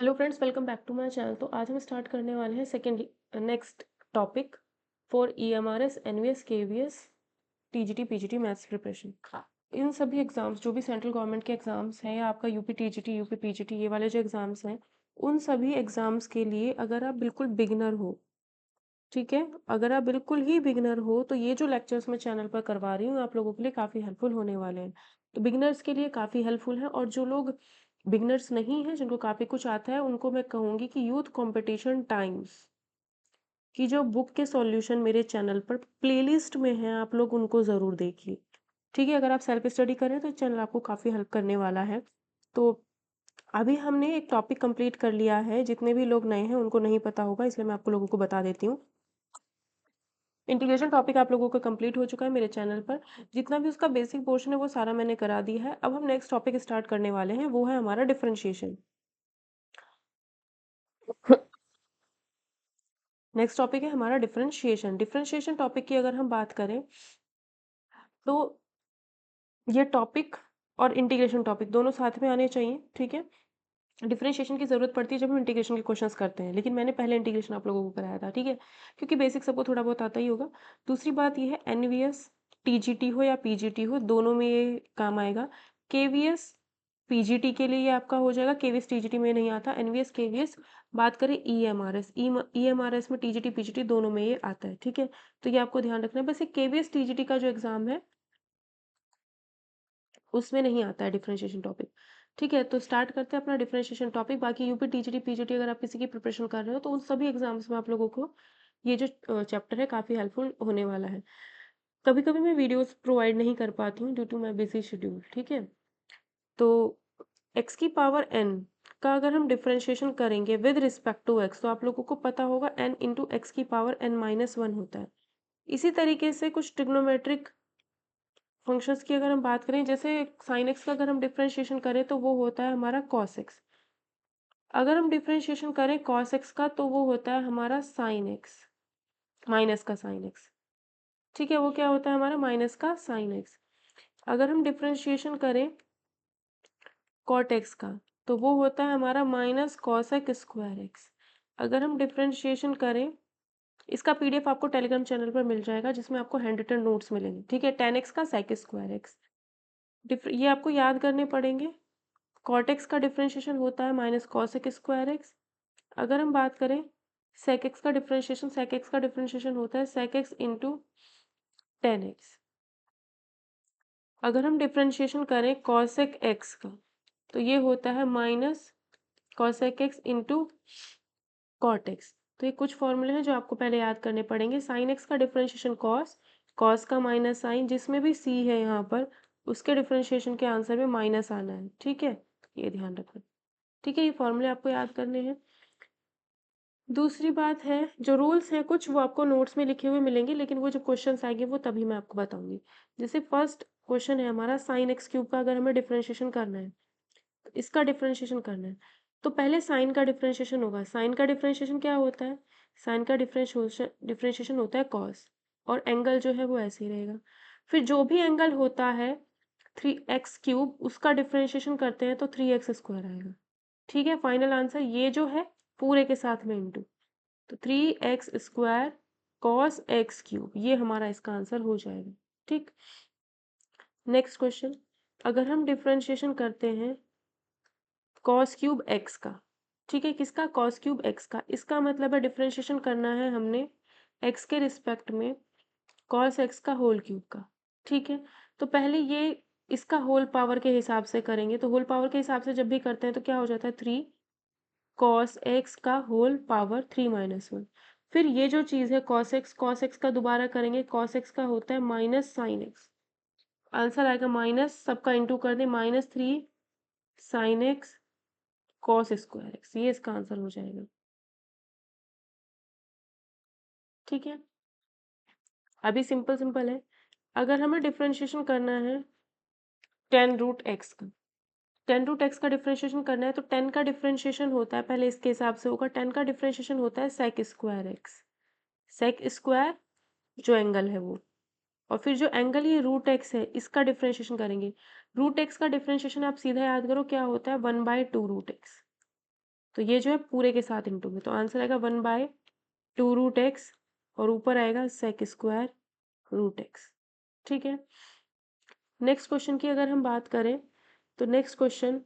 Hello friends, welcome back to my channel. तो आज हम स्टार्ट करने वाले हैं second next topic for EMRS, NVS, KVS, TGT, PGT maths preparation. इन सभी एग्जाम्स जो भी सेंट्रल गवर्नमेंट के एग्जाम्स हैं या आपका यूपी टीजीटी, यूपी पीजीटी, ये वाले जो एग्जाम्स हैं, उन सभी एग्जाम्स के लिए अगर आप बिल्कुल बिगिनर हो, ठीक है, अगर आप बिल्कुल ही बिगिनर हो तो ये जो लेक्चर्स मैं चैनल पर करवा रही हूँ आप लोगों के लिए काफ़ी हेल्पफुल होने वाले हैं। तो बिगिनर्स के लिए काफ़ी हेल्पफुल है, और जो लोग बिगिनर्स नहीं हैं, जिनको काफ़ी कुछ आता है, उनको मैं कहूँगी कि यूथ कंपटीशन टाइम्स की जो बुक के सॉल्यूशन मेरे चैनल पर प्लेलिस्ट में है, आप लोग उनको ज़रूर देखिए। ठीक है, अगर आप सेल्फ स्टडी करें तो चैनल आपको काफ़ी हेल्प करने वाला है। तो अभी हमने एक टॉपिक कंप्लीट कर लिया है, जितने भी लोग नए हैं उनको नहीं पता होगा, इसलिए मैं आपको लोगों को बता देती हूँ। इंटीग्रेशन टॉपिक आप लोगों का कंप्लीट हो चुका है मेरे चैनल पर। जितना भी उसका बेसिक पोर्शन है वो सारा मैंने करा दिया है। अब हम नेक्स्ट टॉपिक स्टार्ट करने वाले हैं, वो है हमारा डिफरेंशिएशन। नेक्स्ट टॉपिक है हमारा डिफरेंशिएशन। डिफरेंशिएशन टॉपिक की अगर हम बात करें तो ये टॉपिक और इंटीग्रेशन टॉपिक दोनों साथ में आने चाहिए, ठीक है। डिफरेंशिएशन की ज़रूरत पड़ती है जब हम इंटीग्रेशन के क्वेश्चंस करते हैं, लेकिन मैंने पहले इंटीग्रेशन आप लोगों को कराया था, ठीक है, क्योंकि बेसिक सबको थोड़ा बहुत आता ही होगा। दूसरी बात ये है, एनवीएस टीजीटी हो या पीजीटी हो, दोनों में ये काम आएगा। केवीएस पीजीटी के लिए ये आपका हो जाएगा, केवीएस टीजीटी में नहीं आता। एनवीएस केवीएस, बात करें ईएमआरएस, ईएमआरएस में टीजीटी पीजीटी दोनों में ये आता है, ठीक है। तो ये आपको ध्यान रखना है। बस ये केवीएस टीजीटी का जो एग्जाम है उसमें नहीं आता है डिफरेंशिएशन टॉपिक, ठीक है। तो स्टार्ट करते हैं अपना डिफरेंशिएशन टॉपिक। बाकी यूपी टीजीटी पीजीटी अगर आप किसी की प्रिपरेशन कर रहे हो तो उन सभी एग्जाम्स में आप लोगों को ये जो चैप्टर है काफ़ी हेल्पफुल होने वाला है। कभी कभी मैं वीडियोस प्रोवाइड नहीं कर पाती हूँ due to my busy schedule, ठीक है। तो एक्स की पावर एन का अगर हम डिफरेंशिएशन करेंगे विद रिस्पेक्ट टू एक्स, तो आप लोगों को पता होगा एन इंटू एक्स की पावर एन माइनस वन होता है। इसी तरीके से कुछ ट्रिग्नोमेट्रिक फंक्शंस की अगर हम बात करें, जैसे साइन एक्स का अगर हम डिफरेंशिएशन करें तो वो होता है हमारा कॉस एक्स। अगर हम डिफरेंशिएशन करें कॉस एक्स का तो वो होता है हमारा साइन एक्स, माइनस का साइन एक्स, ठीक है। वो क्या होता है हमारा माइनस का साइन एक्स। अगर हम डिफरेंशिएशन करें कॉट एक्स का तो वो होता है हमारा माइनस कॉसेक स्क्वायर एक्स। अगर हम डिफरेंशिएशन करें, इसका पीडीएफ आपको टेलीग्राम चैनल पर मिल जाएगा जिसमें आपको हैंड रिटन नोट्स मिलेंगे, ठीक है। टेन एक्स का सेक स्क्वायर एक्स, ये आपको याद करने पड़ेंगे। कॉट एक्स का डिफरेंशिएशन होता है माइनस कॉसेक स्क्वायर एक्स। अगर हम बात करें सेक एक्स का डिफरेंशिएशन, सेक एक्स का डिफरेंशिएशन होता है sec x into tan x. अगर हम डिफरेंशिएशन करें कॉसेक एक्स का तो ये होता है minus cosec x into cot x. तो ये कुछ फॉर्मूले हैं जो आपको पहले याद करने पड़ेंगे। साइन एक्स का डिफरेंशिएशन कॉस, कॉस का माइनस साइन, जिसमें भी सी है यहाँ पर उसके डिफरेंशिएशन के आंसर में माइनस आना है, ठीक है। ये ध्यान रखना, ठीक है। ये फॉर्मूले आपको याद करने हैं। दूसरी बात है, जो रूल्स हैं कुछ वो आपको नोट्स में लिखे हुए मिलेंगे, लेकिन वो जब क्वेश्चंस आएंगे वो तभी मैं आपको बताऊंगी। जैसे फर्स्ट क्वेश्चन है हमारा साइन एक्स क्यूब का, अगर हमें डिफरेंशिएशन करना है तो इसका डिफरेंशिएशन करना है तो पहले साइन का डिफरेंशिएशन होगा। साइन का डिफरेंशिएशन क्या होता है, साइन का डिफरेंशिएशन होता है कॉस, और एंगल जो है वो ऐसे ही रहेगा। फिर जो भी एंगल होता है 3x³ उसका डिफरेंशिएशन करते हैं तो 3x² आएगा, ठीक है। फाइनल आंसर ये जो है पूरे के साथ में इंटू, तो 3x² कॉस x³ ये हमारा इसका आंसर हो जाएगा, ठीक। नेक्स्ट क्वेश्चन, अगर हम डिफरेंशिएशन करते हैं कॉस क्यूब एक्स का, ठीक है, किसका, कॉस क्यूब एक्स का, इसका मतलब है डिफरेंशिएशन करना है हमने एक्स के रिस्पेक्ट में कॉस एक्स का होल क्यूब का, ठीक है। तो पहले ये इसका होल पावर के हिसाब से करेंगे, तो होल पावर के हिसाब से जब भी करते हैं तो क्या हो जाता है 3 कॉस एक्स का होल पावर 3 माइनस वन। फिर ये जो चीज़ है कॉस एक्स का दोबारा करेंगे, कॉस एक्स का होता है माइनस साइन एक्स। आंसर आएगा माइनस, सबका इंटू कर दें, -3 sine x cos square x, ये इसका आंसर हो जाएगा, ठीक है। अभी सिंपल सिंपल है। अगर हमें डिफरेंशिएशन करना है 10√x का, 10√x का डिफरेंशिएशन करना है तो 10 का डिफरेंशिएशन होता है, पहले इसके हिसाब से होगा, 10 का डिफरेंशिएशन होता है sec square x, sec square जो एंगल है वो, और फिर जो एंगल ये रूट एक्स है इसका डिफरेंशिएशन करेंगे। रूट एक्स का डिफरेंशिएशन आप सीधा याद करो क्या होता है, 1/2 रूट एक्स। तो ये जो है पूरे के साथ इंटू में, तो आंसर आएगा 1/2√x और ऊपर आएगा सेक स्क्वायर रूट एक्स। ठीक है। नेक्स्ट क्वेश्चन की अगर हम बात करें तो नेक्स्ट क्वेश्चन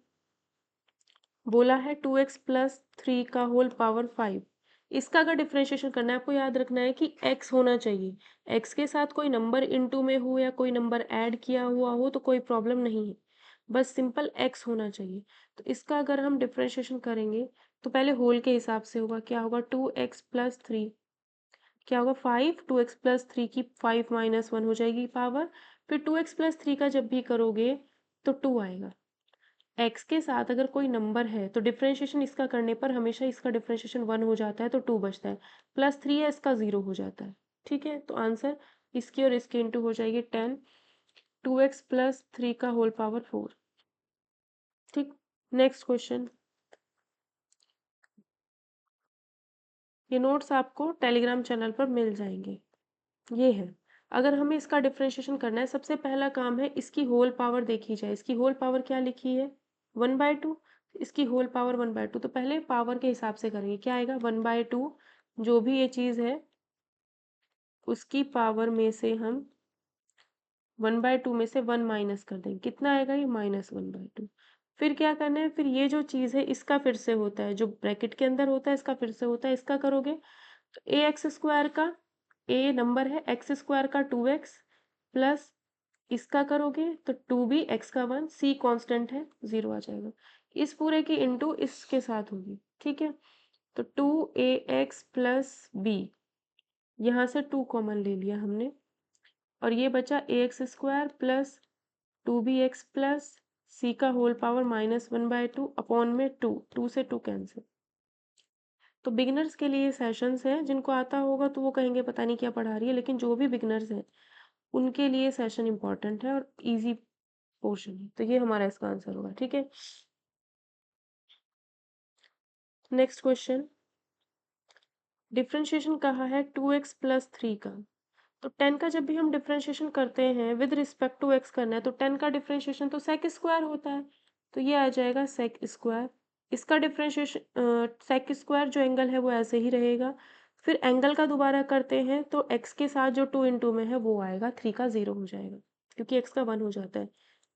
बोला है 2x प्लस 3 का होल पावर 5। इसका अगर डिफरेंशिएशन करना है आपको याद रखना है कि x होना चाहिए, x के साथ कोई नंबर इनटू में हो या कोई नंबर ऐड किया हुआ हो तो कोई प्रॉब्लम नहीं है, बस सिंपल x होना चाहिए। तो इसका अगर हम डिफरेंशिएशन करेंगे तो पहले होल के हिसाब से होगा, क्या होगा 2x प्लस 3, क्या होगा 5, 2x प्लस 3 की 5 माइनस 1 हो जाएगी पावर, फिर 2x प्लस 3 का जब भी करोगे तो 2 आएगा। x के साथ अगर कोई नंबर है तो डिफरेंशिएशन इसका करने पर हमेशा इसका डिफरेंशिएशन 1 हो जाता है तो 2 बचता है, प्लस 3 है इसका 0 हो जाता है। ठीक है, तो आंसर इसकी और इसकी इंटू हो जाएगी 10, 2x प्लस 3 का होल पावर 4। ठीक। नेक्स्ट क्वेश्चन, ये नोट्स आपको टेलीग्राम चैनल पर मिल जाएंगे। ये है, अगर हमें इसका डिफरेंशिएशन करना है सबसे पहला काम है इसकी होल पावर देखी जाए। इसकी होल पावर क्या लिखी है 1/2, इसकी होल पावर 1/2, तो पहले पावर के हिसाब से करेंगे, क्या आएगा 1/2, जो भी ये चीज़ है उसकी पावर में से हम 1/2 में से 1 माइनस कर देंगे, कितना आएगा ये -1/2। फिर क्या करना है, फिर ये जो चीज़ है इसका फिर से होता है, जो ब्रैकेट के अंदर होता है इसका फिर से होता है, इसका करोगे तो ए एक्स स्क्वायर का, ए नंबर है, एक्स स्क्वायर का 2x प्लस इसका करोगे तो 2b x का 1, c कांस्टेंट है 0 आ जाएगा। इस पूरे की इंटू इसके साथ होगी। ठीक है, तो 2ax प्लस b, यहाँ से 2 कॉमन ले लिया हमने और ये बचा ax² plus 2bx plus c का होल पावर -1/2 अपॉन में 2, 2 से 2 कैंसिल। तो बिगिनर्स के लिए सेशंस हैं, जिनको आता होगा तो वो कहेंगे पता नहीं क्या पढ़ा रही है, लेकिन जो भी बिगिनर्स हैं उनके लिए सेशन इम्पॉर्टेंट है और इजी पोर्शन है, तो ये हमारा इसका आंसर होगा। ठीक है। नेक्स्ट क्वेश्चन, डिफरेंशिएशन कहा है 2x प्लस 3 का। तो 10 का जब भी हम डिफरेंशिएशन करते हैं विद रिस्पेक्ट टू x करना है तो 10 का डिफरेंशिएशन तो सेक स्क्वायर होता है, तो ये आ जाएगा सेक स्क्वायर। इसका डिफरेंशिएशन सेक स्क्वायर जो एंगल है वो ऐसे ही रहेगा। फिर एंगल का दोबारा करते हैं तो x के साथ जो 2 इंटू में है वो आएगा, 3 का 0 हो जाएगा क्योंकि x का 1 हो जाता है।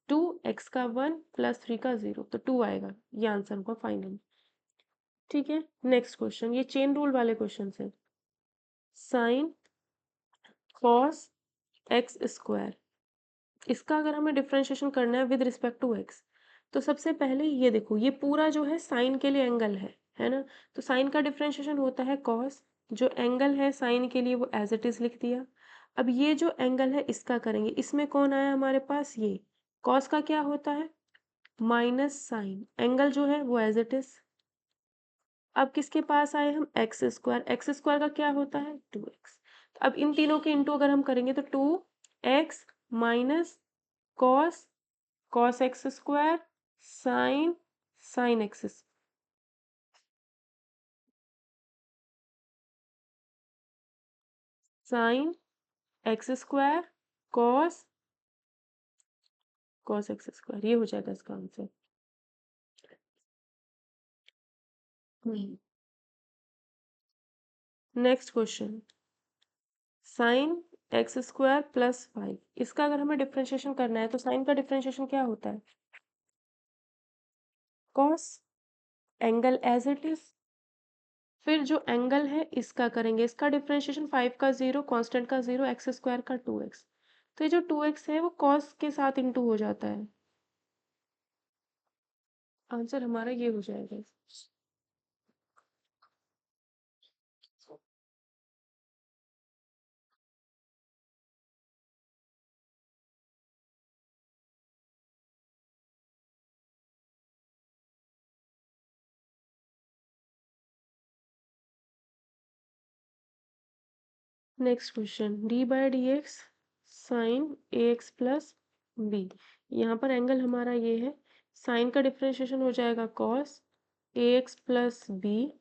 2 x का 1 प्लस 3 का 0, तो 2 आएगा, ये आंसर होगा फाइनल। ठीक है। नेक्स्ट क्वेश्चन, ये चेन रूल वाले क्वेश्चन है। साइन कॉस एक्स स्क्वायर, इसका अगर हमें डिफरेंशिएशन करना है विद रिस्पेक्ट टू एक्स तो सबसे पहले ये देखो, ये पूरा जो है साइन के लिए एंगल है ना, तो साइन का डिफरेंशिएशन होता है कॉस, जो एंगल है साइन के लिए वो एज इट इज लिख दिया। अब ये जो एंगल है इसका करेंगे, इसमें कौन आया हमारे पास, ये कॉस का क्या होता है माइनस साइन, एंगल जो है वो एज इट इज। अब किसके पास आए हम, एक्स स्क्वायर का क्या होता है 2x। अब इन तीनों के इंटू अगर हम करेंगे तो 2x minus cos cos x square sine sine x sine x square cos cos x square, ये हो जाएगा इसका answer. Next question, sign x square plus 5, इसका अगर हमें डिफरेंशिएशन करना है तो साइन का डिफरेंशिएशन क्या होता है cos, angle as it is. फिर जो एंगल है इसका करेंगे, इसका डिफरेंशिएशन 5 का 0, कांस्टेंट का 0, एक्स स्क्वायर का 2x, तो ये जो 2x है वो कॉस के साथ इंटू हो जाता है, आंसर हमारा ये हो जाएगा। Next question, d by d x sine a x plus b, यहाँ पर एंगल हमारा ये है, साइन का डिफरेंशिएशन हो जाएगा cos A x plus b,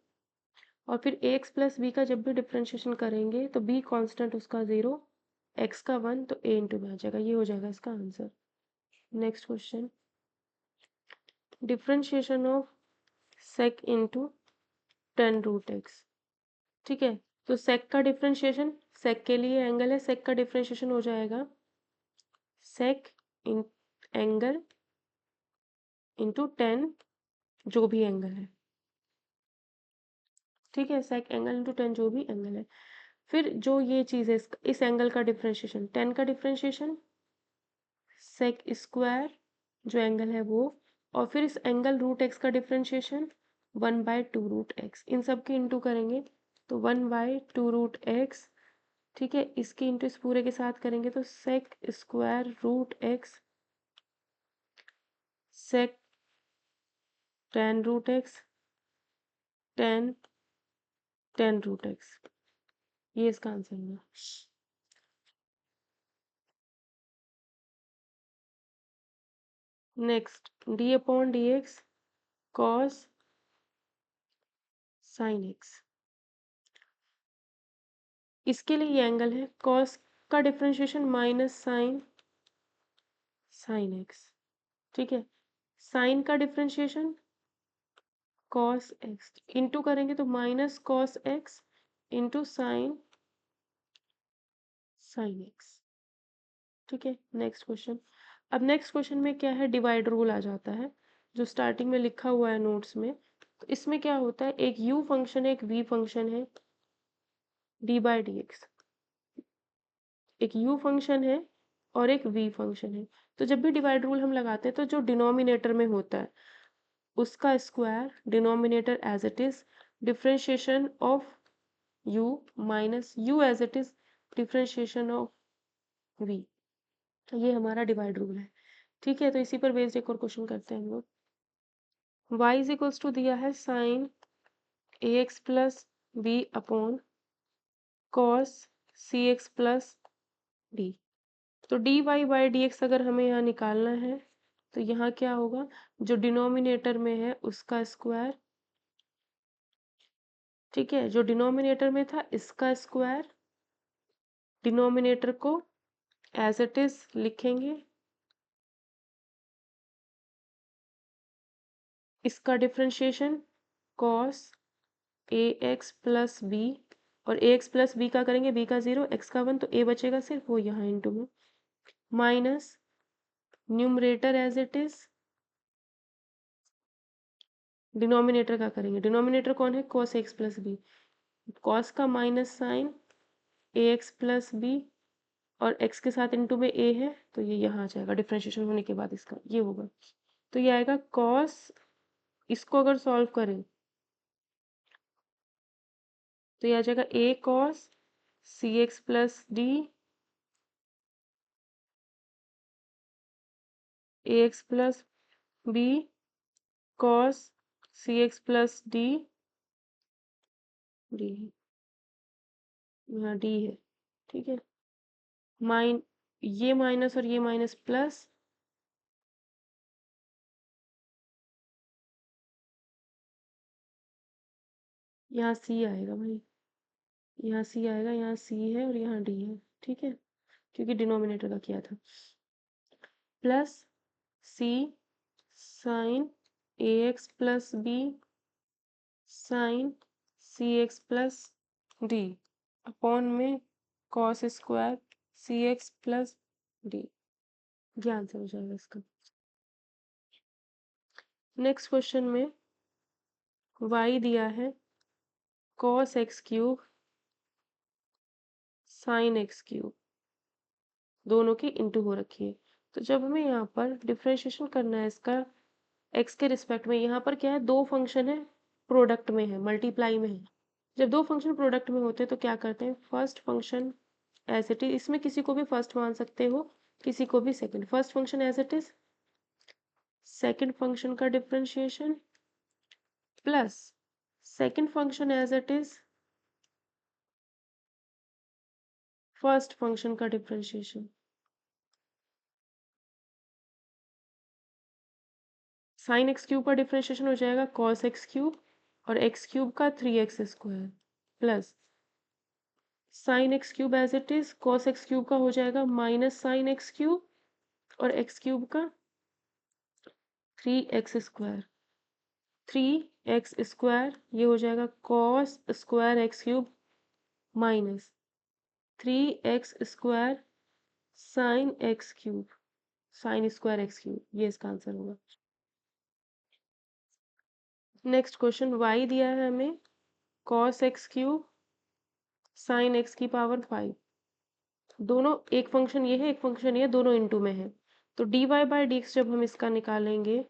और फिर ए एक्स प्लस बी का जब भी डिफरेंशिएशन करेंगे तो बी कांस्टेंट उसका 0, एक्स का 1, तो ए इंटू में आ जाएगा, ये हो जाएगा इसका answer. Next question, differentiation of sec into tan root x. ठीक है, तो सेक का डिफ्रेंशिएशन, सेक के लिए एंगल है, सेक का डिफ्रेंशिएशन हो जाएगा सेक इन एंगल इंटू टेन, जो भी एंगल है। ठीक है, सेक एंगल इंटू टेन, जो भी एंगल है। फिर जो ये चीज़ है, इस एंगल का डिफ्रेंशिएशन, टेन का डिफ्रेंशिएशन सेक स्क्वायर, जो एंगल है वो, और फिर इस एंगल रूट एक्स का डिफ्रेंशिएशन 1/2 रूट एक्स, इन सब के इंटू करेंगे तो 1/2 रूट एक्स। ठीक है, इसके इंटू इस पूरे के साथ करेंगे तो sec square root x sec tan root x tan tan root x, ये इसका आंसर है। Next, d upon d x cos sine x, इसके लिए ये एंगल है, कॉस का differentiation minus sine sine x. ठीक है, साइन का डिफरेंशिएशन कॉस एक्स, इंटू करेंगे तो minus cos x into sine sine x. ठीक है, नेक्स्ट क्वेश्चन। अब नेक्स्ट क्वेश्चन में क्या है, डिवाइड रूल आ जाता है, जो स्टार्टिंग में लिखा हुआ है नोट्स में। तो इसमें क्या होता है, एक u फंक्शन है, एक v फंक्शन है, डी बाई डी एक्स, एक u फंक्शन है और एक v फंक्शन है। तो जब भी डिवाइड रूल हम लगाते हैं तो जो डिनोमिनेटर में होता है उसका square denominator as it is, differentiation of u minus u as it is, differentiation of v। ये हमारा डिवाइड रूल है। ठीक है, तो इसी पर बेस्ड एक और क्वेश्चन करते हैं हम लोग। y इज इक्वल्स टू दिया है sine a x plus b upon cos c x plus d. तो d y by d x अगर हमें यहाँ निकालना है तो यहाँ क्या होगा, जो डिनोमिनेटर में है उसका स्क्वायर, ठीक है, जो डिनोमिनेटर में था इसका स्क्वायर, डिनोमिनेटर को एज इट इज लिखेंगे, इसका differentiation cos A x plus b, और ए एक्स प्लस बी का करेंगे, बी का 0 एक्स का 1, तो ए बचेगा सिर्फ वो यहाँ इंटू में, minus numerator as it is, denominator का करेंगे, डिनोमिनेटर कौन है, cos x plus b, cos का minus sine a x plus b, और एक्स के साथ इंटू में ए है तो ये यहाँ आ जाएगा, डिफ्रेंशिएशन होने के बाद इसका ये होगा, तो ये आएगा कॉस, इसको अगर सॉल्व करें तो ये आ जाएगा ए cos c x plus D, ए x plus b cos c x plus D, D यहाँ डी है। ठीक है, माइन ये माइनस और ये माइनस प्लस, यहाँ सी आएगा भाई, यहाँ सी आएगा, यहाँ सी है और यहाँ डी है। ठीक है, क्योंकि डिनोमिनेटर का किया था, plus C sign a x plus B sign C x plus D upon में कॉस स्क्वायर सी एक्स प्लस डी, ये आंसर हो जाएगा इसका। नेक्स्ट क्वेश्चन में y दिया है cos x cube sign x cube, दोनों की इंटू हो रखी है। तो जब हमें यहाँ पर डिफरेंशिएशन करना है इसका x के रिस्पेक्ट में, यहाँ पर क्या है, दो फंक्शन है प्रोडक्ट में है, मल्टीप्लाई में है। जब दो फंक्शन प्रोडक्ट में होते हैं तो क्या करते हैं, first function as it is, इसमें किसी को भी फर्स्ट मान सकते हो, किसी को भी second, first function as it is, second function का differentiation plus second function as it is, first function का डिफरेंशिएशन, साइन एक्स क्यूब का डिफरेंशिएशन हो जाएगा कॉस एक्स क्यूब, और एक्स क्यूब का 3x square, plus sine x cube as it is, cos x cube का हो जाएगा minus sine x cube, और एक्स क्यूब का 3x स्क्वायर, 3 एक्स स्क्वायर, ये हो जाएगा cos square x cube minus 3x² sign x cube, sine square x cube, ये इसका आंसर होगा। नेक्स्ट क्वेश्चन, y दिया है हमें cos x cube sign x की पावर 5, दोनों एक फंक्शन ये है एक फंक्शन ये, दोनों इनटू में है। तो dy बाई डी जब हम इसका निकालेंगे,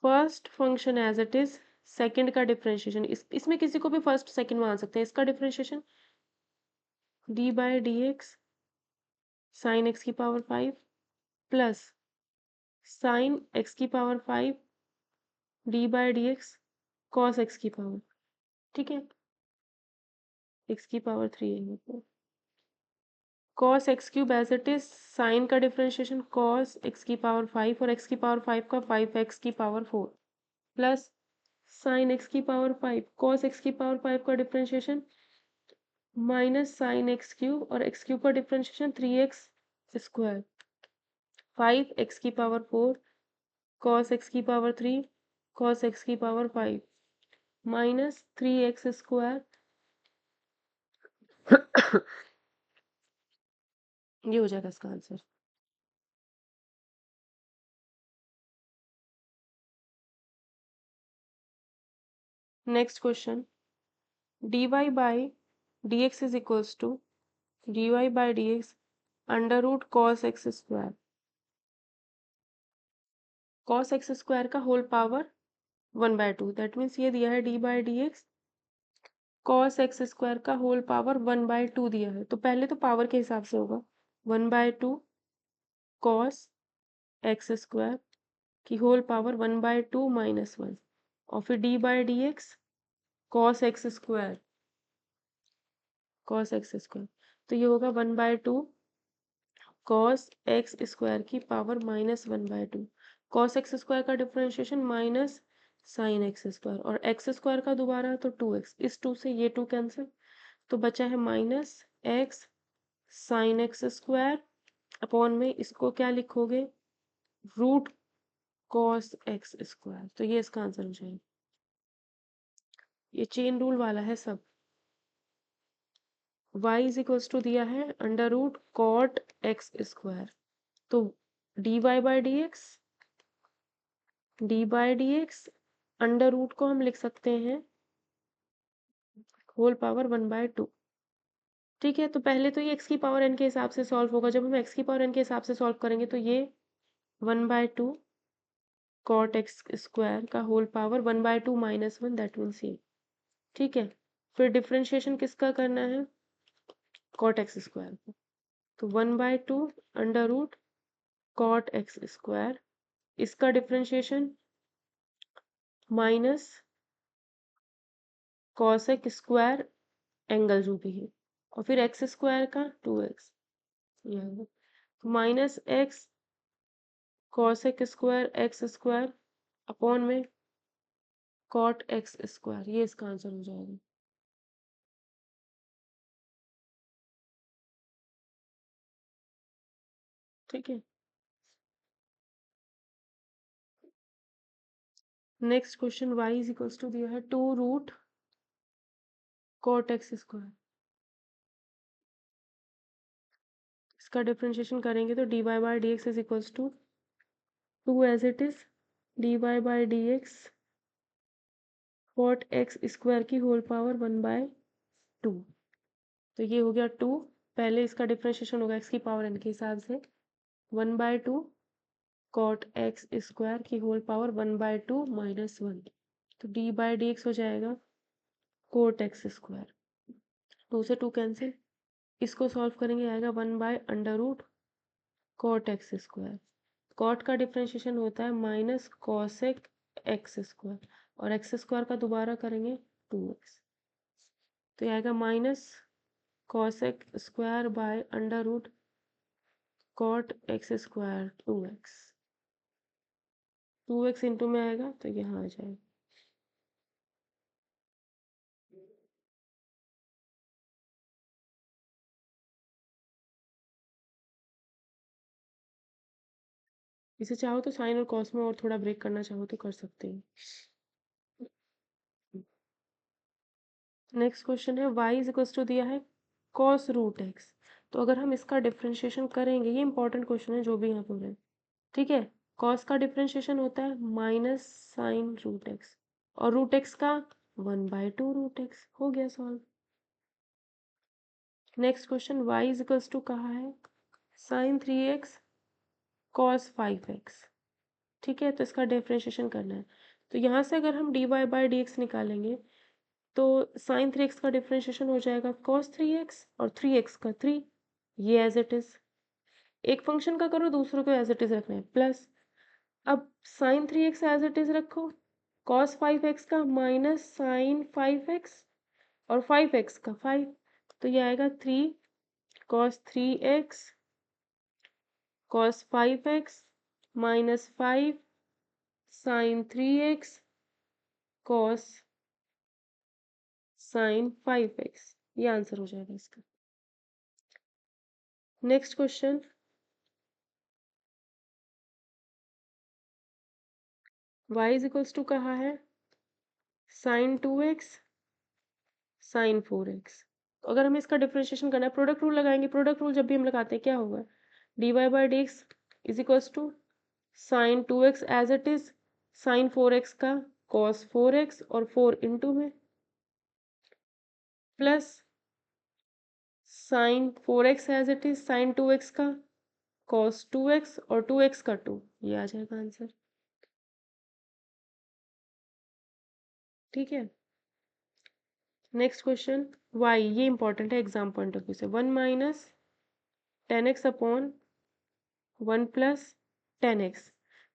first function as it is, second का डिफरेंशिएशन, इसमें किसी को भी फर्स्ट सेकंड मान सकते हैं। इसका differentiation d by d x sine x की पावर 5 प्लस साइन एक्स की power 5 d by d x cos x की पावर, ठीक है, एक्स की पावर 3 है। Cos x cube as it is, sine का डिफरेंशिएशन कॉस एक्स की power 5 और एक्स की पावर 5 का 5x की पावर 4 प्लस साइन एक्स की पावर 5 कॉस एक्स की पावर 5 का differentiation minus sine x cube और एक्स क्यूब का डिफरेंशिएशन 3x² 5x की पावर 4 कॉस एक्स की पावर 3 कॉस एक्स की पावर 5 माइनस 3x², ये हो जाएगा इसका answer. Next question, dy by d x is equals to dy by d x under root cos x square, cos x square का whole power 1/2, that means ये दिया है d by d x cos x square का whole power 1/2 दिया है, तो पहले तो पावर के हिसाब से होगा 1/2 कॉस एक्स स्क्वायर की होल पावर 1/2 माइनस 1 और फिर d by d x cos x square, cos x square, तो ये होगा 1/2 कॉस एक्स स्क्वायर की power minus 1/2, cos x square का differentiation minus sine x square और एक्स स्क्वायर का दोबारा तो 2x, इस 2 से ये 2 कैंसिल, तो बचा है minus x sine x square upon में इसको क्या लिखोगे रूट कॉस एक्स स्क्वायर, तो ये इसका आंसर हो जाएगा। ये चेन रूल वाला है सब। y इज इक्वल्स टू दिया है under root cot x square, तो d y by d x under root को हम लिख सकते हैं होल पावर 1/2, ठीक है। तो पहले तो ये x की पावर n के हिसाब से सॉल्व होगा, जब हम x की पावर n के हिसाब से सॉल्व करेंगे तो ये 1/2 कॉट एक्स स्क्वायर का whole power 1/2 minus 1, that means ये, ठीक है। फिर डिफरेंशिएशन किसका करना है कॉट एक्स स्क्वायर को, तो 1/2 under root cot x square, इसका differentiation minus cosec square angle जो भी है और फिर एक्स स्क्वायर का 2x, यह minus x cosec square x square upon में कॉट एक्स स्क्वायर, ये इसका आंसर हो जाएगा। ठीक है। Next question, y is equals to दिया है 2 रूट कॉट एक्स स्क्वायर, इसका डिफरेंशिएशन करेंगे तो d y by d x is equals to 2 as it is d y by d x cot x square की होल पावर 1/2, तो ये हो गया 2, पहले इसका डिफरेंशिएशन होगा एक्स की पावर n के हिसाब से 1/2 कॉट एक्स स्क्वायर की होल पावर 1/2 माइनस 1, तो डी बाई डी एक्स हो जाएगा कोट एक्स स्क्वायर, 2 से 2 कैंसिल, इसको सॉल्व करेंगे आएगा 1/√कॉट एक्स स्क्वायर, कॉट का डिफरेंशिएशन होता है माइनस कॉसेक एक्स स्क्वायर और एक्स स्क्वायर का दोबारा करेंगे 2x, तो ये आएगा minus cosec square by under root cot x square 2x into में आएगा तो यहाँ आ जाएगा। इसे चाहो तो साइन और कॉस में और थोड़ा ब्रेक करना चाहो तो कर सकते हैं। नेक्स्ट क्वेश्चन है y इज इक्वल्स टू दिया है कॉस रूट एक्स। तो अगर हम इसका डिफरेंशिएशन करेंगे, ये इंपॉर्टेंट क्वेश्चन है जो भी यहाँ पर है, ठीक है। कॉस का डिफरेंशिएशन होता है माइनस साइन रूट एक्स, और रूट एक्स का 1/2 रूट एक्स। हो गया solve. Next question y is equals to कहा है साइन 3x कॉस 5x, ठीक है। तो इसका डिफरेंशिएशन करना है। तो यहाँ से अगर हम dy/dx निकालेंगे तो साइन 3x का डिफरेंशिएशन हो जाएगा कॉस 3x, और 3x का 3, ये एज इट इज। एक फंक्शन का करो, दूसरे को एज इट इज रखना है, प्लस अब sine 3x as it is रखो, कॉस 5x का माइनस साइन 5x, और 5x का 5, तो ये आएगा 3 cos 3x cos 5x minus 5 sine 3x cos sine 5x, ये आंसर हो जाएगा इसका। Next question, y is equals to कहा है साइन 2x साइन 4x। तो अगर हमें इसका डिफरेंशिएशन करना है, प्रोडक्ट रूल लगाएंगे। प्रोडक्ट रूल जब भी हम लगाते हैं क्या होगा, dy/dx is equals to sine 2x as it is, sine 4x का कॉस 4x और 4 इंटू में, plus sine 4x as it is, sine 2x का कॉस 2x और 2x का 2, ये आ जाएगा आंसर, ठीक है। नेक्स्ट क्वेश्चन y, ये इंपॉर्टेंट है एग्जाम पॉइंट ऑफ व्यू से। 1 minus 10x upon 1 plus 10x,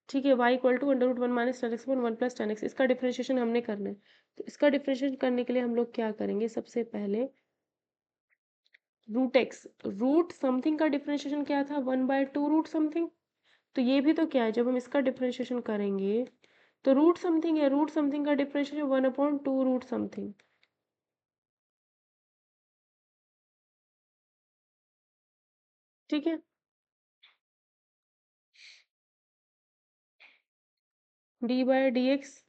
ठीक है। y equal to under root 1 minus 10x upon 1 plus 10x, इसका डिफरेंशिएशन हमने करना है। तो इसका डिफरेंशिएशन करने के लिए हम लोग क्या करेंगे, सबसे पहले रूट एक्स, रूट समथिंग का डिफरेंशिएशन क्या था, 1/2 रूट समथिंग। तो ये भी तो क्या है, जब हम इसका डिफरेंशिएशन करेंगे तो रूट समथिंग है, रूट समथिंग का डिफरेंशिएशन 1/2 रूट समथिंग, ठीक है। dy/dx,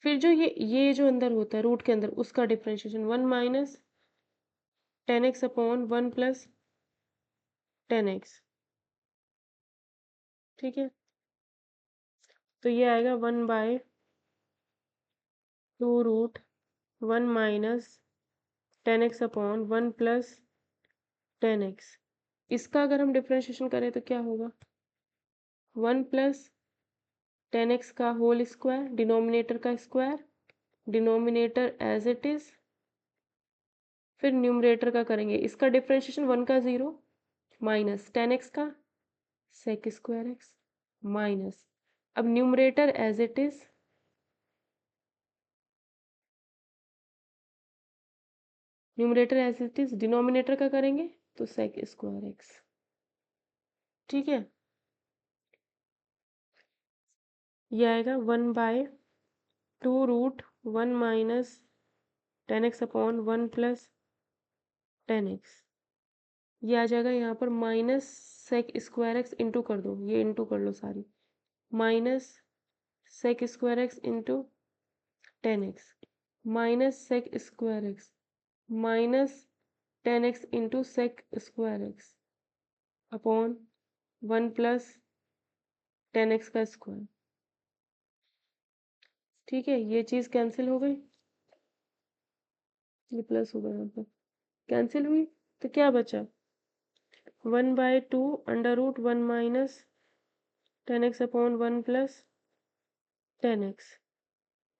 फिर जो ये जो अंदर होता है रूट के अंदर, उसका differentiation 1 minus 10x upon 1 plus 10x, ठीक है। तो ये आएगा 1/2 root 1 minus 10x upon 1 plus 10x। इसका अगर हम डिफरेंशिएशन करें तो क्या होगा, 1 प्लस 10x का होल स्क्वायर, डिनोमिनेटर का square, denominator as it is, फिर न्यूमरेटर का करेंगे इसका डिफरेंशिएशन 1 का 0 माइनस 10x का सेक स्क्वायर एक्स, माइनस, अब numerator as it is, numerator as it is, denominator का करेंगे तो सेक स्क्वायर एक्स, ठीक है। ये आएगा 1/2 root 1 minus 10x upon 1 plus 10x, ये आ जाएगा यहाँ पर minus sec square x, into कर दो, ये इंटू कर लो सारी, minus sec square x into 10x, minus sec square x, minus 10x into sec square x upon 1 plus 10x का स्क्वायर, ठीक है। ये चीज़ कैंसिल हो गई, ये प्लस हो गया, यहाँ पर कैंसिल हुई, तो क्या बचा, 1/2 under root 1 minus 10x upon 1 plus 10x,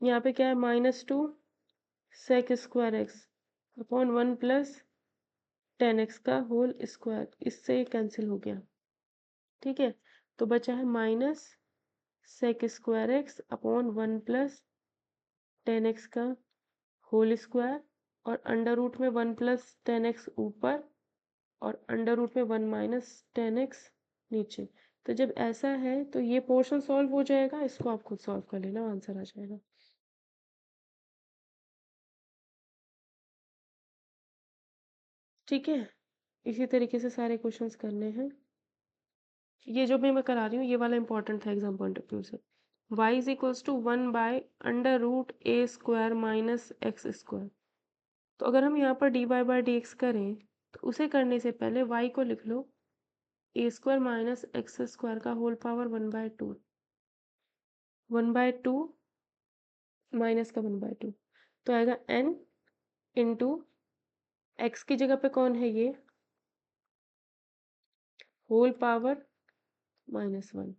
यहाँ पे क्या है -2 sec square x upon 1 plus 10x का होल स्क्वायर, इससे कैंसिल हो गया, ठीक है। तो बचा है minus sec square x upon 1 plus 10x का होल स्क्वायर, और अंडर रूट में 1 प्लस 10x ऊपर, और अंडर रूट में 1 माइनस 10x नीचे। तो जब ऐसा है तो ये पोर्शन सॉल्व हो जाएगा, इसको आप खुद सॉल्व कर लेना, आंसर आ जाएगा, ठीक है। इसी तरीके से सारे क्वेश्चंस करने हैं। ये जो भी मैं करा रही हूँ ये वाला इंपॉर्टेंट था एग्जाम पॉइंट ऑफ व्यू से। y is equals to 1/√a² minus x square. तो अगर हम यहाँ पर dy/dx करें तो उसे करने से पहले y को लिख लो a² माइनस एक्स स्क्वायर का होल पावर 1/2, 1/2 माइनस का 1/2, तो आएगा n इंटू एक्स की जगह पे कौन है ये होल पावर -1,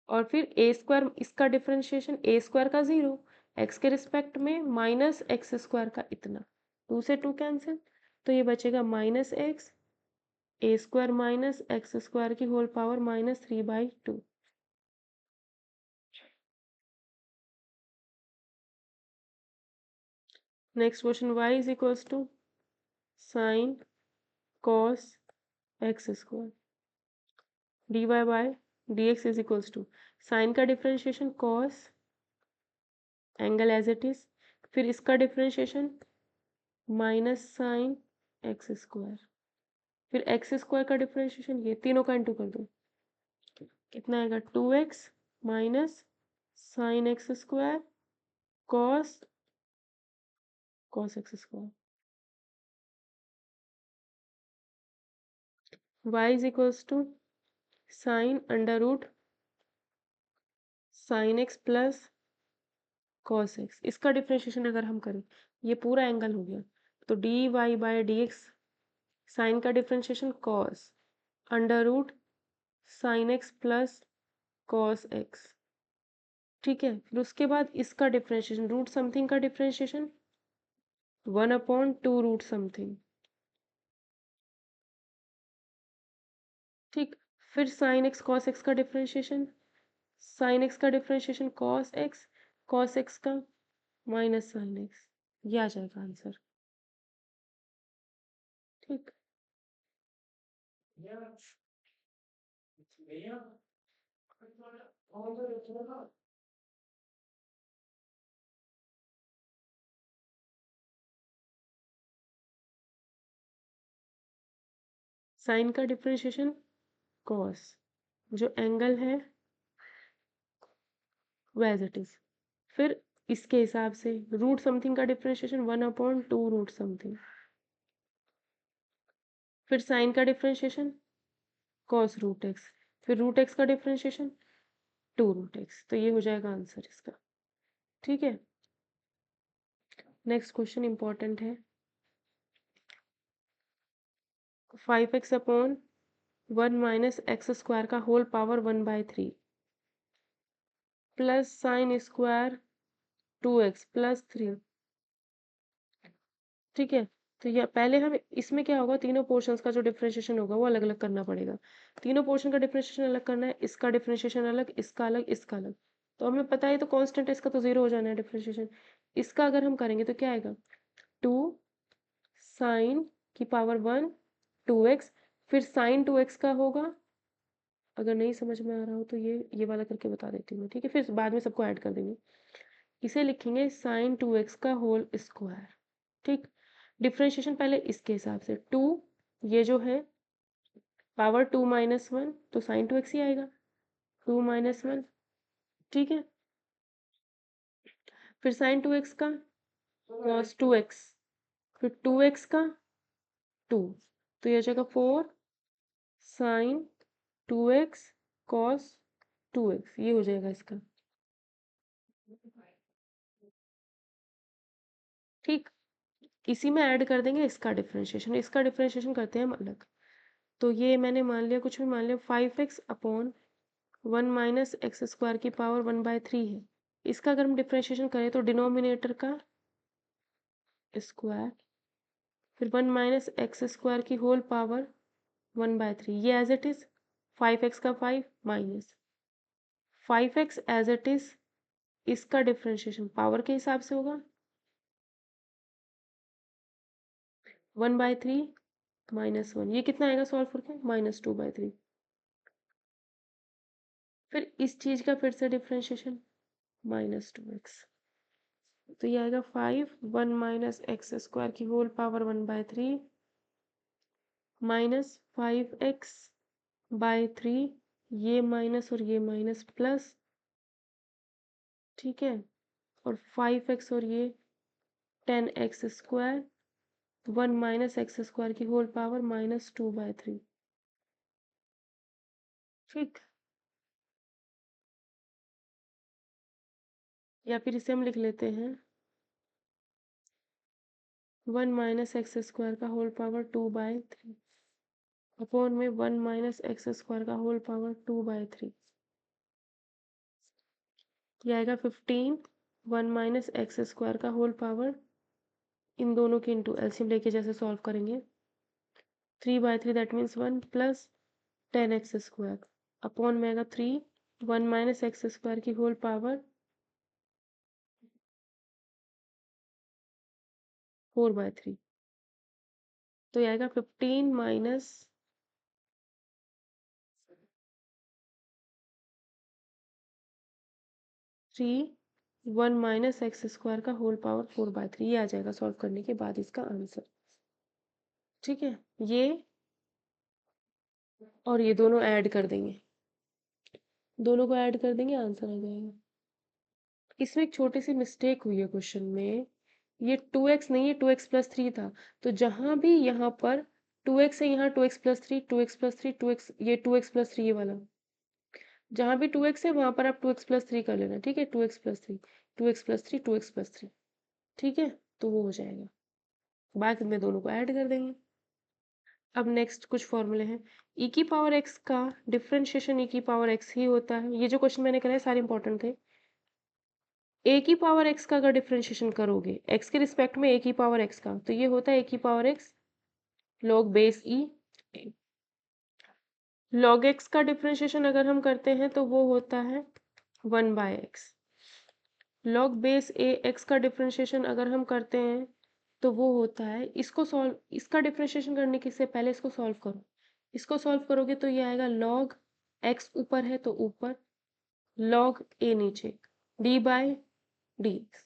और फिर a² इसका डिफरेंशिएशन a² का 0, x के रिस्पेक्ट में माइनस x² का इतना, 2 से 2 कैंसिल, तो ये बचेगा -x a² माइनस x² की whole power -3/2। Next question y is equals to sine cos x², dy/dx is equals to sine का differentiation cos angle as it is, फिर इसका डिफरेंशिएशन माइनस साइन x², फिर x² का differentiation ये तीनों का into कर दो, कितना आएगा 2x minus sine x² cos x²। y is equals to sine under root sine x plus cos x, इसका डिफरेंशिएशन अगर हम करें ये पूरा एंगल हो गया, तो dy/dx साइन का differentiation cos under root sine x plus cos x, ठीक है। फिर उसके बाद इसका डिफरेंशिएशन रूट समथिंग का डिफरेंशिएशन 1/2 रूट समथिंग, ठीक। फिर साइन x कॉस x का डिफरेंशिएशन, साइन x का डिफरेंशिएशन कॉस x का माइनस साइन x, ये आ जाएगा आंसर, ठीक। साइन का डिफरेंशिएशन कॉस, जो एंगल है वो एज इट इज, फिर इसके हिसाब से रूट समथिंग का डिफरेंशिएशन 1/2 रूट समथिंग, फिर साइन का डिफरेंशिएशन कॉस रूट एक्स, फिर रूट एक्स का डिफरेंशिएशन 2 रूट एक्स, तो ये हो जाएगा आंसर इसका, ठीक है। नेक्स्ट क्वेश्चन इंपॉर्टेंट है, 5x/1 माइनस x² का whole power 1/3 plus sine square 2x plus 3, ठीक है। तो ये पहले हम इसमें क्या होगा, तीनों पोर्शंस का जो डिफरेंशिएशन होगा वो अलग अलग करना पड़ेगा, तीनों पोर्शन का डिफरेंशिएशन अलग करना है, इसका डिफरेंशिएशन अलग, इसका अलग, इसका अलग, तो हमें पता है तो कांस्टेंट है इसका, तो 0 हो जाना है डिफरेंशिएशन। इसका अगर हम करेंगे तो क्या आएगा 2 साइन की पावर 1 2x, फिर साइन 2x का होगा, अगर नहीं समझ में आ रहा हो तो ये वाला करके बता देती हूँ मैं, ठीक है, फिर बाद में सबको ऐड कर देंगे। इसे लिखेंगे साइन 2x का होल स्क्वायर, ठीक। डिफरेंशिएशन पहले इसके हिसाब से 2, ये जो है पावर 2 माइनस 1, तो साइन 2x ही आएगा 2 माइनस 1, ठीक है। फिर साइन 2x का कॉस 2x, फिर 2x का 2, तो ये हो जाएगा 4 साइन 2x कॉस 2x, ये हो जाएगा इसका, ठीक। इसी में ऐड कर देंगे इसका डिफरेंशिएशन, इसका डिफरेंशिएशन करते हैं हम अलग, तो ये मैंने मान लिया, कुछ भी मान लिया 5x/1 माइनस x² की पावर 1/3 है, इसका अगर हम डिफरेंशिएशन करें तो डिनोमिनेटर का स्क्वायर, फिर 1 माइनस x² की होल पावर 1/3, ये एज इट इज 5x का 5 minus 5x as it is, इसका डिफरेंशिएशन पावर के हिसाब से होगा 1/3 -1, ये कितना आएगा सॉल्व करके -2/3, फिर इस चीज का फिर से डिफरेंशिएशन -2x, तो ये आएगा 1 माइनस x² की होल पावर 1/3 माइनस 5x/3, ये माइनस और ये माइनस प्लस, ठीक है, और 5x और ये 10x², 1 माइनस एक्स स्क्वायर की होल पावर -2/3। ठीक, या फिर इसे हम लिख लेते हैं 1 माइनस एक्स स्क्वायर का होल पावर 2/3 अपॉन में 1 माइनस एक्स स्क्वायर का होल पावर 2/3। ये आएगा 15, 1 माइनस एक्स स्क्वायर का होल पावर, इन दोनों के इंटू एलसीएम लेके जैसे सॉल्व करेंगे, 3/3 that means 1 plus 10x² upon में आएगा 3, 1 माइनस एक्स स्क्वायर की होल पावर 4/3। तो ये आएगा 15 माइनस 3, 1 माइनस एक्स स्क्वायर का होल पावर 4/3। ये आ जाएगा सॉल्व करने के बाद इसका आंसर। ठीक है, ये और ये दोनों ऐड कर देंगे, दोनों को ऐड कर देंगे, आंसर आ जाएगा। इसमें एक छोटी सी मिस्टेक हुई है क्वेश्चन में, ये 2x नहीं है, 2x+3 था। तो जहां भी यहाँ पर 2x है, यहाँ 2x+3, 2x+3, 2x, ये 2x+3 ये वाला, जहां भी 2x है वहां पर आप 2x+3 कर लेना। ठीक है, 2x+3, 2x+3, 2x+3, ठीक है, तो वो हो जाएगा। बाद में दोनों को ऐड कर देंगे। अब नेक्स्ट कुछ फॉर्मूले हैं। e की पावर x का डिफरेंशिएशन e की पावर x ही होता है। ये जो क्वेश्चन मैंने कराए सारे इंपॉर्टेंट थे। a की पावर x का अगर डिफरेंशिएशन करोगे x के रिस्पेक्ट में a की पावर x का, तो ये होता है a की power x log base e। log x का डिफरेंशिएशन अगर हम करते हैं तो वो होता है 1/x। log base a x का डिफरेंशिएशन अगर हम करते हैं तो वो होता है, इसको सॉल्व, इसका डिफरेंशिएशन करने के से पहले इसको सॉल्व करो। इसको सॉल्व करोगे तो ये आएगा log x ऊपर है तो ऊपर, log a नीचे, d/dx।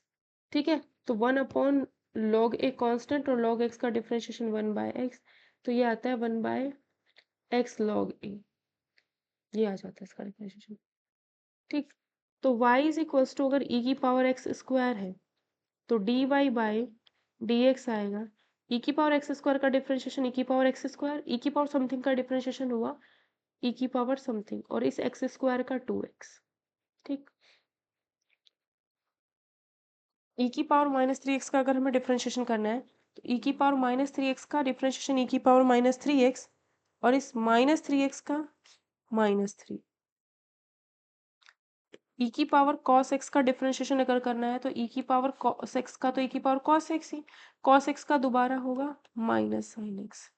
ठीक है, तो 1/log a कांस्टेंट और log x का डिफरेंशिएशन 1/x, तो ये आता है 1/x log a, ये आ जाता है इसका डिफरेंशिएशन। ठीक, तो y इज इक्वल्स टू, अगर e की पावर x स्क्वायर है तो dy/dx आएगा। e की पावर x स्क्वायर का डिफरेंशिएशन e की पावर x स्क्वायर, e की पावर समथिंग का डिफरेंशिएशन हुआ e की पावर समथिंग, और इस x स्क्वायर का 2x। ठीक, e की पावर -3x का अगर हमें डिफरेंशिएशन करना है तो e की पावर -3x का डिफरेंशिएशन e की पावर -3x, और इस -3x का -3। e की पावर cos x का डिफरेंशिएशन अगर करना है तो e की पावर cos x का, तो e की पावर cos x ही, cos x का दोबारा होगा -sin x,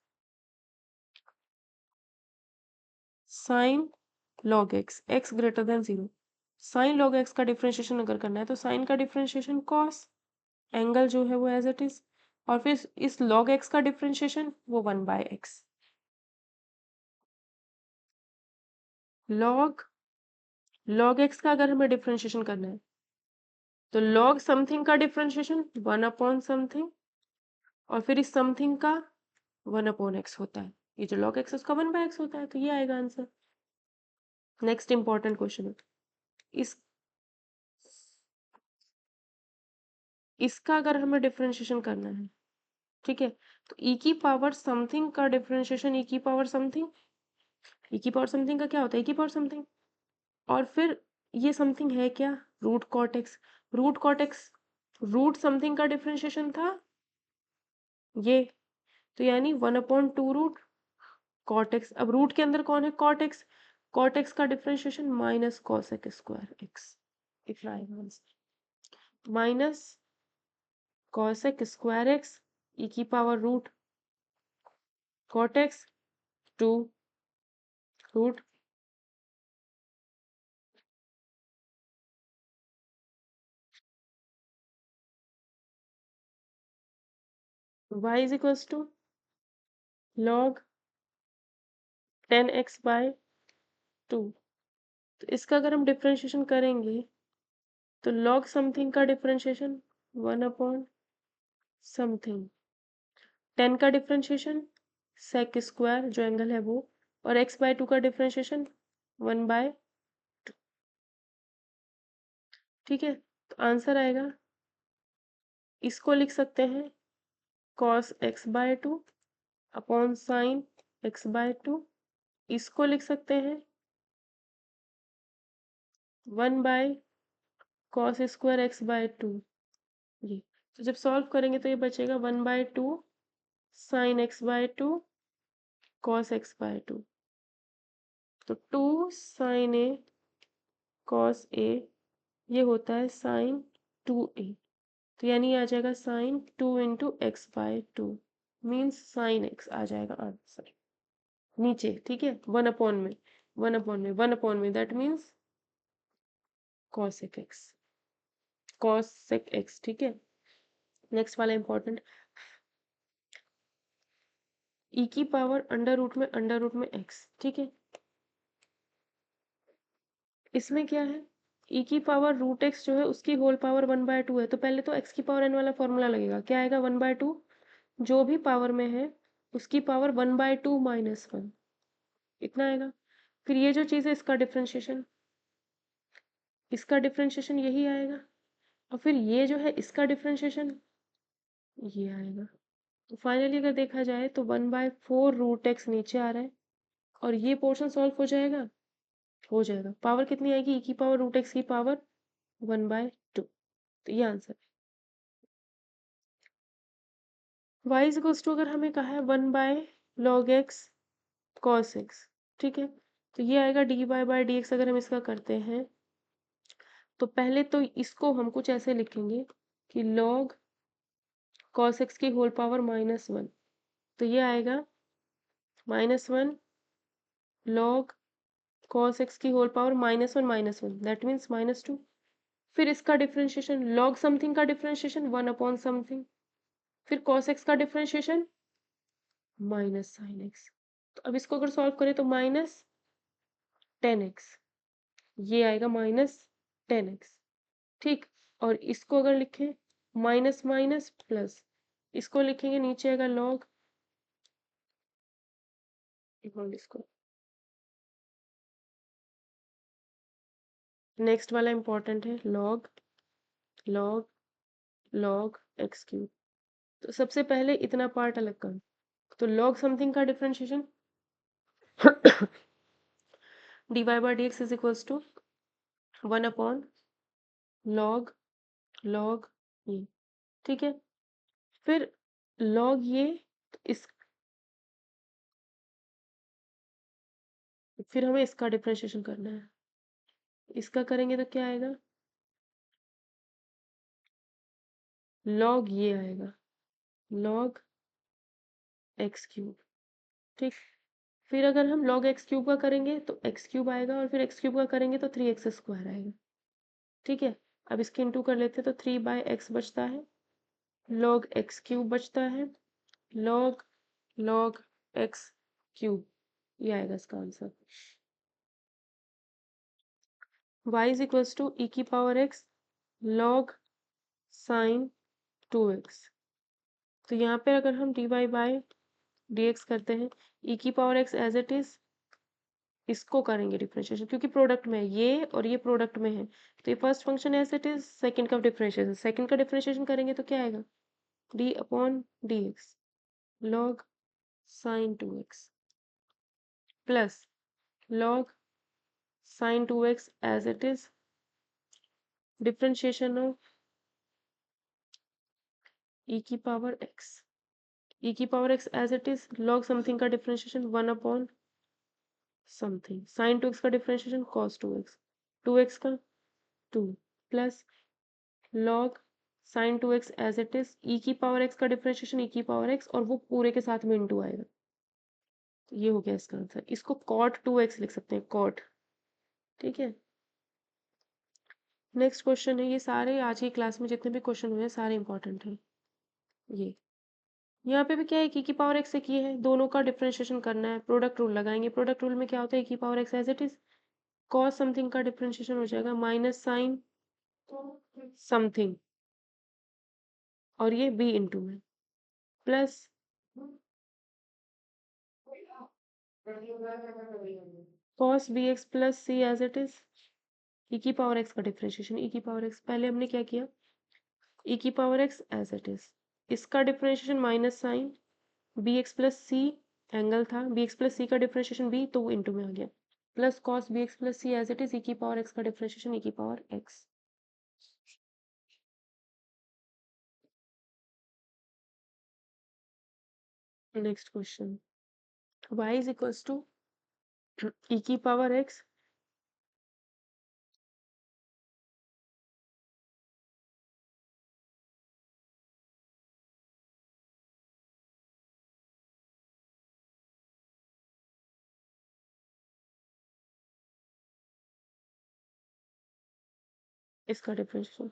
sine log x, x greater than 0। Sine log x का डिफरेंशिएशन अगर करना है तो साइन का डिफरेंशिएशन cos, एंगल जो है वो एज इट इज, और फिर इस log x का डिफरेंशिएशन वो 1/x। log x का अगर हमें डिफरेंशिएशन करना है तो log समथिंग का डिफरेंशिएशन 1/समथिंग, और फिर इस समथिंग का 1/x होता है। ये जो log x है उसका 1/x होता है, तो ये आएगा आंसर। नेक्स्ट इंपॉर्टेंट क्वेश्चन है, इस इसका अगर हमें डिफरेंशिएशन करना है, ठीक है, तो e की पावर समथिंग का डिफरेंशिएशन e की पावर समथिंग, e की पावर समथिंग का क्या होता है e की पावर समथिंग, और फिर ये समथिंग है क्या, root cot x. Root cot x root something का डिफरेंशिएशन था ये, तो यानी 1/2 रूट कॉट एक्स। अब रूट के अंदर कौन है, कॉट एक्स, कॉट एक्स का differentiation minus cosec square x, इतना आएगा answer, minus cosec square x e की power root cot x 2 root y is equals to log 10x/2। तो इसका अगर हम डिफरेंशिएशन करेंगे तो log समथिंग का डिफरेंशिएशन 1/समथिंग, 10 का डिफरेंशिएशन सेक स्क्वायर जो एंगल है वो, और x/2 का डिफरेंशिएशन 1/2। ठीक है, तो आंसर आएगा, इसको लिख सकते हैं cos x/2 upon sine x/2। इसको लिख सकते हैं 1/cos² x/2। ये तो जब सॉल्व करेंगे तो ये बचेगा 1/2 साइन x/2 cos x/2। तो 2 साइन a cos a ये होता है साइन 2a। तो यानी आ जाएगा sine 2 into x/2 means sine x आ जाएगा आंसर नीचे। ठीक है, 1/1 दैट मीन्स cos x। ठीक है, नेक्स्ट वाला इंपॉर्टेंट, e की पावर अंडर रूट में x। ठीक है, इसमें क्या है, e की पावर रूट x जो है उसकी होल पावर 1/2 है, तो पहले तो x की पावर n वाला फॉर्मूला लगेगा। क्या आएगा, 1/2 जो भी पावर में है उसकी पावर 1/2 -1 इतना आएगा। फिर ये जो चीज़ है इसका डिफरेंशिएशन यही आएगा, और फिर ये जो है इसका डिफरेंशिएशन ये आएगा। तो फाइनली अगर देखा जाए तो 1/4 रूट एक्स नीचे आ रहा है, और ये पोर्शन सॉल्व हो जाएगा। पावर कितनी आएगी, e की पावर रूट एक्स की पावर 1/2। तो ये आंसर है। y इज इक्वल्स टू, अगर हमें कहा है 1/log x cos x। ठीक है, तो ये आएगा dy/dx। अगर हम इसका करते हैं तो पहले तो इसको हम कुछ ऐसे लिखेंगे कि log cos x की होल पावर -1। तो ये आएगा -1 log cos x की होल पावर -1 दैट मीन्स -2। फिर इसका डिफरेंशिएशन log समथिंग का डिफरेंशिएशन 1 अपॉन समथिंग, फिर cos x का डिफरेंशिएशन माइनस साइन x। तो अब इसको अगर सॉल्व करें तो -10x ये आएगा -10x। ठीक, और इसको अगर लिखें माइनस माइनस प्लस, इसको लिखेंगे नीचे आएगा log, इसको नेक्स्ट वाला इंपॉर्टेंट है log log log x3। तो सबसे पहले इतना पार्ट अलग कर, तो log समथिंग का differentiation dy/dx is equals to 1 upon log ये। ठीक है, फिर log ये, इस फिर हमें इसका डिफरेंशिएशन करना है। इसका करेंगे तो क्या आएगा, log ये आएगा log x3। ठीक, फिर अगर हम log x3 का करेंगे तो x3 आएगा, और फिर x3 का करेंगे तो 3x² आएगा। ठीक है, अब इसके इंटू कर लेते हैं तो 3/x बचता है, log x3 बचता है, log x3 ये आएगा इसका आंसर। y is equals to e की power x log sine 2x। तो यहाँ पे अगर हम dy/dx करते हैं, e की power x as it is, इसको करेंगे डिफरेंशिएशन क्योंकि प्रोडक्ट में है ये और ये प्रोडक्ट में है, तो ये first function as it is, second का डिफरेंशिएशन करेंगे तो क्या आएगा, d/dx log sine 2x plus log sine 2x as it is, differentiation of e की power x as it is, log something का differentiation 1 upon something, sine 2x का differentiation cos 2x का 2 plus log sine 2x as it is, e की power x का differentiation e की power x, और वो पूरे के साथ में इंटू आएगा। तो ये हो गया इसका आंसर। इसको cot 2x लिख सकते हैं, cot। ठीक है, नेक्स्ट क्वेश्चन है, ये सारे आज की क्लास में जितने भी क्वेश्चन हुए हैं सारे इंपॉर्टेंट हैं। ये यहाँ पे भी क्या है, e की पावर x से की है, दोनों का डिफरेंशिएशन करना है, प्रोडक्ट रूल लगाएंगे। प्रोडक्ट रूल में क्या होता है, e की power x as it is, cos something का डिफरेंशिएशन हो जाएगा माइनस साइन समथिंग, और ये b इंटू में plus cos bx plus c as it is e की पावर x का डिफरेंशिएशन e की पावर x, पहले हमने क्या किया e की power x as it is, इसका differentiation minus sine bx plus c angle था, bx प्लस c का डिफरेंशिएशन b तो वो इंटू में आ गया, plus cos bx plus c as it is e की पावर x का डिफरेंशिएशन e की power x। Next question, y is equals to e की पावर x, इसका डिफरेंशिएशन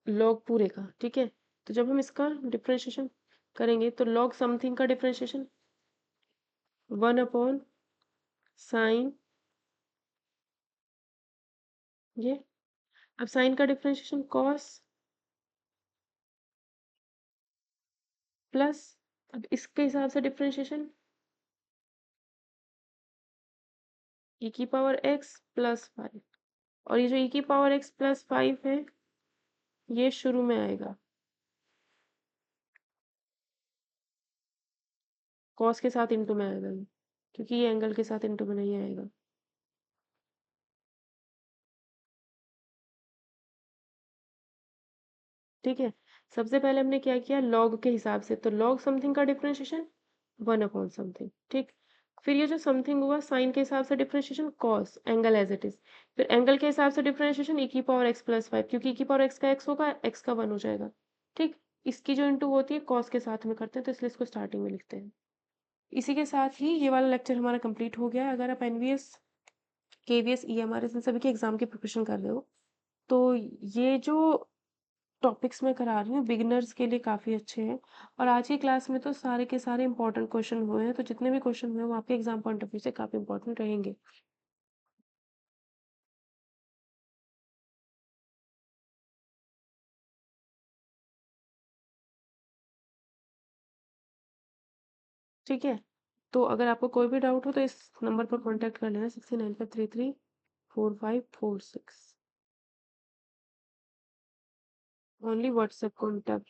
लॉग पूरे का, ठीक है। तो जब हम इसका डिफरेंशिएशन करेंगे तो लॉग समथिंग का डिफरेंशिएशन 1 अपॉन साइन, ये अब साइन का डिफरेंशिएशन कॉस प्लस, अब इसके हिसाब से डिफरेंशिएशन e की पावर x प्लस 5, और ये जो e की पावर x प्लस 5 है ये शुरू में आएगा, कॉस के साथ इंटू में आएगा ये, क्योंकि ये एंगल के साथ इंटू में नहीं आएगा। ठीक है, सबसे पहले हमने क्या किया लॉग के हिसाब से, तो लॉग समथिंग का डिफरेंशिएशन 1 अपॉन समथिंग, ठीक। फिर ये जो समथिंग हुआ साइन के हिसाब से differentiation cos angle as it is, फिर एंगल के हिसाब से डिफरेंशिएशन e की पावर x प्लस 5, क्योंकि e की पावर x का x होगा x का 1 हो जाएगा, ठीक। इसकी जो इंटू होती है कॉस के साथ में करते हैं, तो इसलिए इसको स्टार्टिंग में लिखते हैं। इसी के साथ ही ये वाला लेक्चर हमारा कंप्लीट हो गया है। अगर आप एनवीएस केवीएस ईएमआरएस इन सभी के एग्जाम की प्रिपरेशन कर रहे हो तो ये जो टॉपिक्स मैं करा रही हूँ बिगिनर्स के लिए काफ़ी अच्छे हैं, और आज की क्लास में तो सारे के सारे इंपॉर्टेंट क्वेश्चन हुए हैं, तो जितने भी क्वेश्चन हुए हैं वो आपके एग्जाम पॉइंट ऑफ व्यू से काफ़ी इंपॉर्टेंट रहेंगे। ठीक है, तो अगर आपको कोई भी डाउट हो तो इस नंबर पर कॉन्टैक्ट कर लेना 6953345446, ओनली व्हाट्सएप कॉन्टैक्ट।